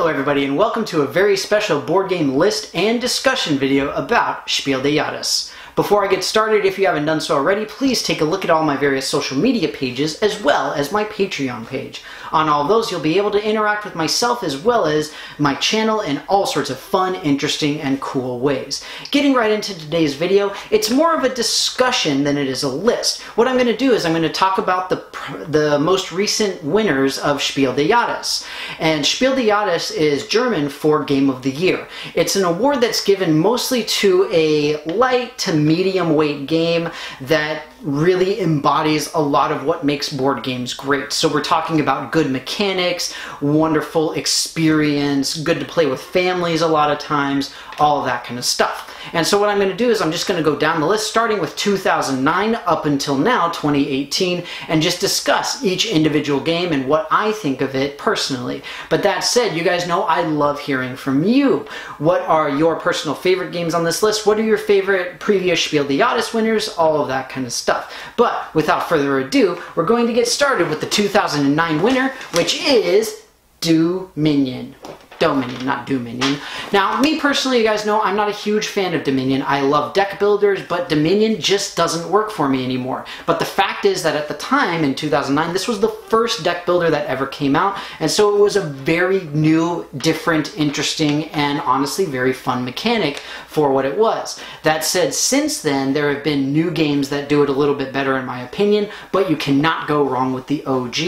Hello everybody and welcome to a very special board game list and discussion video about Spiel Des Jahres. Before I get started, if you haven't done so already, please take a look at all my various social media pages as well as my Patreon page. On all those, you'll be able to interact with myself as well as my channel in all sorts of fun, interesting, and cool ways. Getting right into today's video, it's more of a discussion than it is a list. What I'm going to do is I'm going to talk about the most recent winners of Spiel Des Jahres. And Spiel Des Jahres is German for Game of the Year. It's an award that's given mostly to a light to medium weight game that really embodies a lot of what makes board games great. So we're talking about good mechanics, wonderful experience, good to play with families a lot of times, all of that kind of stuff. And so what I'm going to do is I'm just going to go down the list starting with 2009 up until now, 2018, and just discuss each individual game and what I think of it personally. But that said, you guys know I love hearing from you. What are your personal favorite games on this list? What are your favorite previous Spiel Des Jahres winners? All of that kind of stuff. But without further ado, we're going to get started with the 2009 winner, which is Dominion. Dominion, not Dominion. Now, me personally, you guys know I'm not a huge fan of Dominion. I love deck builders, but Dominion just doesn't work for me anymore. But the fact is that at the time, in 2009, this was the first deck builder that ever came out, and so it was a very new, different, interesting, and honestly very fun mechanic for what it was. That said, since then, there have been new games that do it a little bit better in my opinion, but you cannot go wrong with the OG.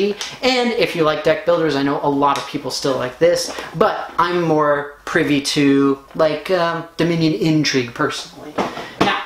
And if you like deck builders, I know a lot of people still like this, but I'm more privy to like Dominion intrigue personally. Now,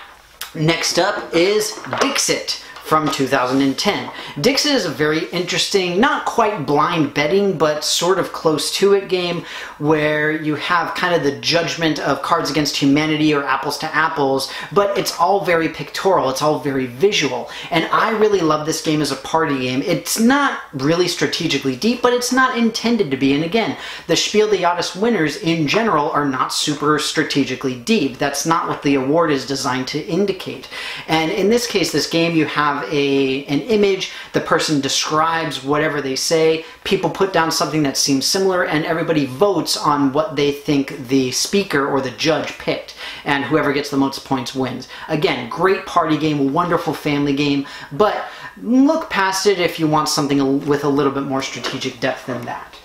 next up is Fixit from 2010. Fixit is a very interesting, not quite blind betting, but sort of close to it game where you have kind of the judgment of Cards Against Humanity or Apples to Apples, but it's all very pictorial, it's all very visual. And I really love this game as a party game. It's not really strategically deep, but it's not intended to be. And again, the Spiel Des Jahres winners in general are not super strategically deep. That's not what the award is designed to indicate. And in this case, this game, you have an image, the person describes whatever they say, people put down something that seems similar, and everybody votes on what they think the speaker or the judge picked, and whoever gets the most points wins. Again, great party game, wonderful family game, but look past it if you want something with a little bit more strategic depth than that.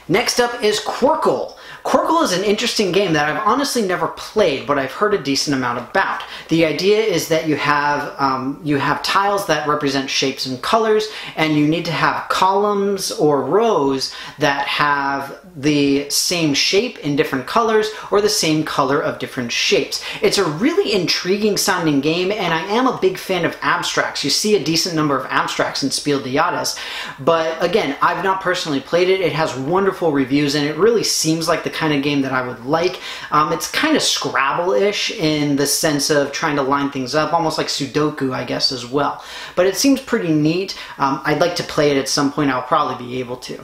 Next up is Corkle. Corkle is an interesting game that I've honestly never played, but I've heard a decent amount about. The idea is that you have tiles that represent shapes and colors, and you need to have columns or rows that have the same shape in different colors or the same color of different shapes. It's a really intriguing sounding game, and I am a big fan of abstracts. You see a decent number of abstracts in Spiel Des Jahres, but again, I've not personally played it. It has wonderful reviews, and it really seems like the kind of game that I would like. It's kind of Scrabble-ish in the sense of trying to line things up, almost like Sudoku, I guess, as well. But it seems pretty neat. I'd like to play it at some point. I'll probably be able to.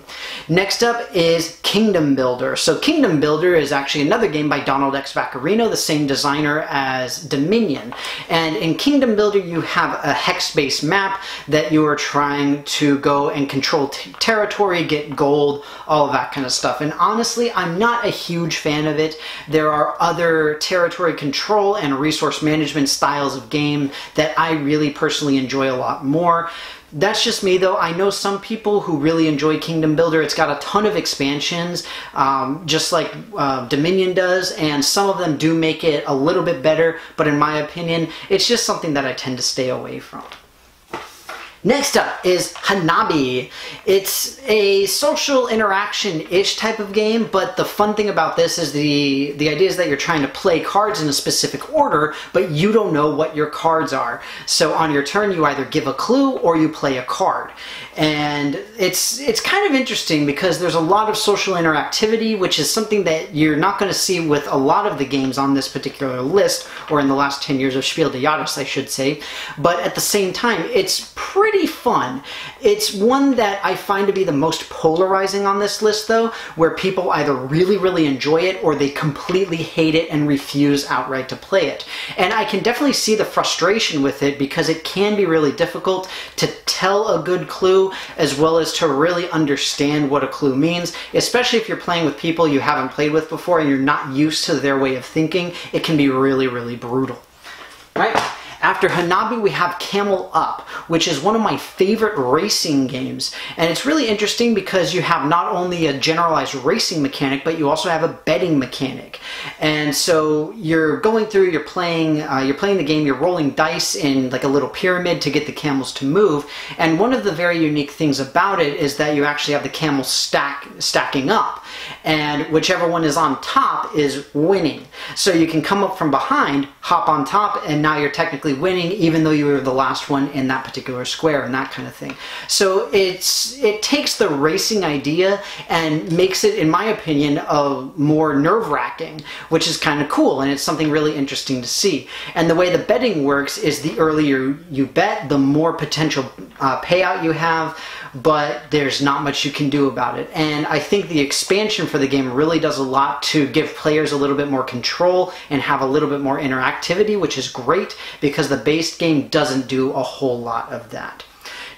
Next up is Kingdom Builder. So Kingdom Builder is actually another game by Donald X. Vaccarino, the same designer as Dominion. And in Kingdom Builder, you have a hex-based map that you are trying to go and control territory, get gold, all of that kind of stuff. And honestly, I'm not a huge fan of it. There are other territory control and resource management styles of game that I really personally enjoy a lot more. That's just me though. I know some people who really enjoy Kingdom Builder. It's got a ton of expansions, just like Dominion does, and some of them do make it a little bit better, but in my opinion, it's just something that I tend to stay away from. Next up is Hanabi. It's a social interaction-ish type of game, but the fun thing about this is the idea is that you're trying to play cards in a specific order, but you don't know what your cards are. So on your turn, you either give a clue or you play a card. And it's kind of interesting because there's a lot of social interactivity, which is something that you're not going to see with a lot of the games on this particular list, or in the last 10 years of Spiel Des Jahres, I should say. But at the same time, it's pretty pretty fun. It's one that I find to be the most polarizing on this list though, where people either really, really enjoy it or they completely hate it and refuse outright to play it. And I can definitely see the frustration with it because it can be really difficult to tell a good clue as well as to really understand what a clue means, especially if you're playing with people you haven't played with before and you're not used to their way of thinking. It can be really, really brutal. Right? After Hanabi, we have Camel Up, which is one of my favorite racing games. And it's really interesting because you have not only a generalized racing mechanic, but you also have a betting mechanic. And so you're going through, you're playing the game, you're rolling dice in like a little pyramid to get the camels to move. And one of the very unique things about it is that you actually have the camels stacking up. And whichever one is on top is winning. So you can come up from behind, hop on top, and now you're technically winning even though you were the last one in that particular square and that kind of thing. So it takes the racing idea and makes it, in my opinion, more nerve-wracking, which is kind of cool, and it's something really interesting to see. And the way the betting works is the earlier you bet, the more potential payout you have, but there's not much you can do about it. And I think the expansion for the game really does a lot to give players a little bit more control and have a little bit more interactivity, which is great because the base game doesn't do a whole lot of that.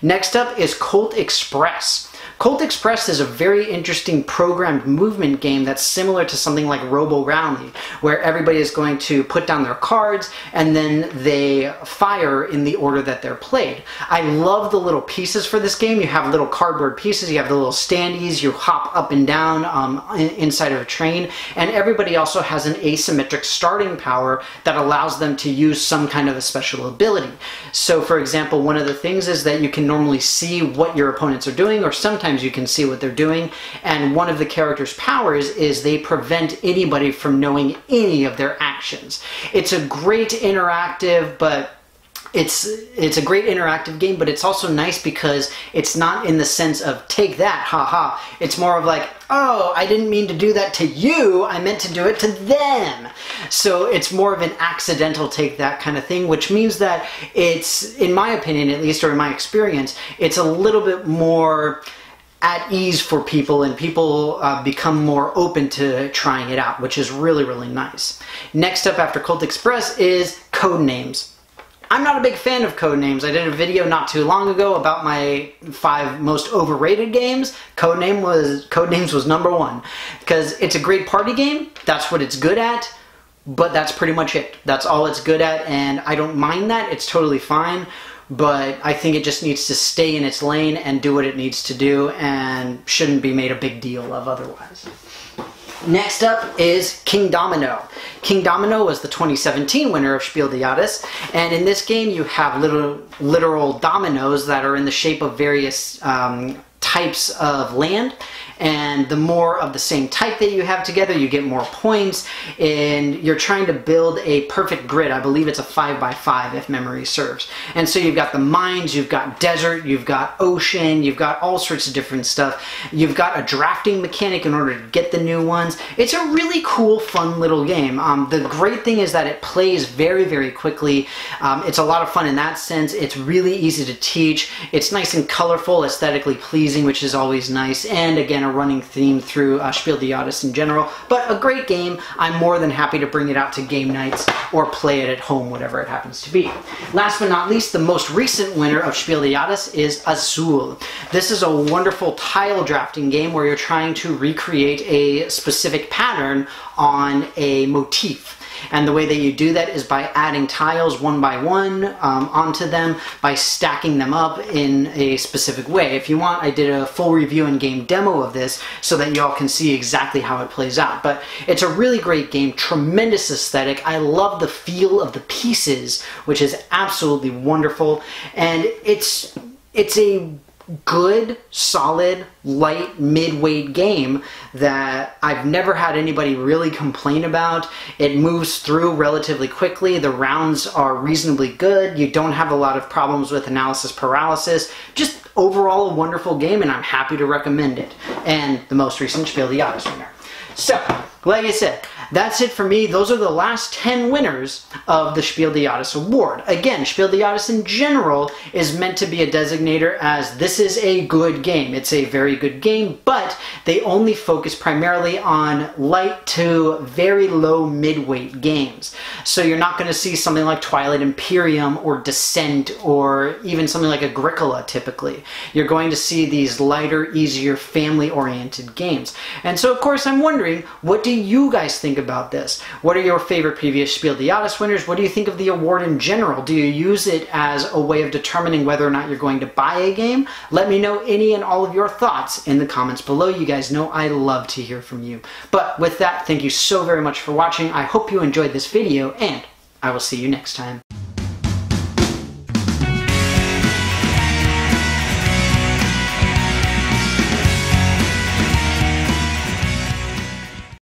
Next up is Colt Express. Colt Express is a very interesting programmed movement game that's similar to something like Robo Rally, where everybody is going to put down their cards and then they fire in the order that they're played. I love the little pieces for this game. You have little cardboard pieces, you have the little standees, you hop up and down inside of a train, and everybody also has an asymmetric starting power that allows them to use some kind of a special ability. So for example, one of the things is that you can normally see what your opponents are doing, or sometimes you can see what they're doing, and one of the character's powers is they prevent anybody from knowing any of their actions. It's a great interactive, but it's a great interactive game, but it's also nice because it's not in the sense of take that, haha. It's more of like, oh, I didn't mean to do that to you, I meant to do it to them. So it's more of an accidental take that kind of thing, which means that it's, in my opinion at least, or in my experience, it's a little bit more at ease for people, and people become more open to trying it out, which is really, really nice. Next up after Colt Express is Codenames. I'm not a big fan of Codenames. I did a video not too long ago about my 5 most overrated games. Codenames was number 1 because it's a great party game. That's what it's good at, but that's pretty much it. That's all it's good at, and I don't mind that. It's totally fine. But I think it just needs to stay in its lane and do what it needs to do and shouldn't be made a big deal of otherwise. Next up is King Domino. King Domino was the 2017 winner of Spiel des Jahres, and in this game you have literal dominoes that are in the shape of various types of land, and the more of the same type that you have together, you get more points, and you're trying to build a perfect grid. I believe it's a 5x5 if memory serves. And so you've got the mines, you've got desert, you've got ocean, you've got all sorts of different stuff. You've got a drafting mechanic in order to get the new ones. It's a really cool, fun little game. The great thing is that it plays very, very quickly. It's a lot of fun in that sense. It's really easy to teach. It's nice and colorful, aesthetically pleasing, which is always nice. And again, a running theme through Spiel des Jahres in general, but a great game. I'm more than happy to bring it out to game nights or play it at home, whatever it happens to be. Last but not least, the most recent winner of Spiel des Jahres is Azul. This is a wonderful tile drafting game where you're trying to recreate a specific pattern on a motif. And the way that you do that is by adding tiles one by one onto them, by stacking them up in a specific way. If you want, I did a full review and game demo of this so that y'all can see exactly how it plays out. But it's a really great game, tremendous aesthetic. I love the feel of the pieces, which is absolutely wonderful. And it's a good, solid, light, mid-weight game that I've never had anybody really complain about. It moves through relatively quickly. The rounds are reasonably good. You don't have a lot of problems with analysis paralysis. Just overall a wonderful game, and I'm happy to recommend it. And the most recent Spiel des Jahres winner. So, like I said, That's it for me. Those are the last 10 winners of the Spiel des Jahres award. Again, Spiel des Jahres in general is meant to be a designator as this is a good game. It's a very good game, but they only focus primarily on light to very low midweight games. So you're not going to see something like Twilight Imperium or Descent or even something like Agricola typically. You're going to see these lighter, easier, family-oriented games. And so, of course, I'm wondering, what do you guys think about this? What are your favorite previous Spiel des Jahres winners? What do you think of the award in general? Do you use it as a way of determining whether or not you're going to buy a game? Let me know any and all of your thoughts in the comments below. You guys know I love to hear from you. But with that, thank you so very much for watching. I hope you enjoyed this video, and I will see you next time.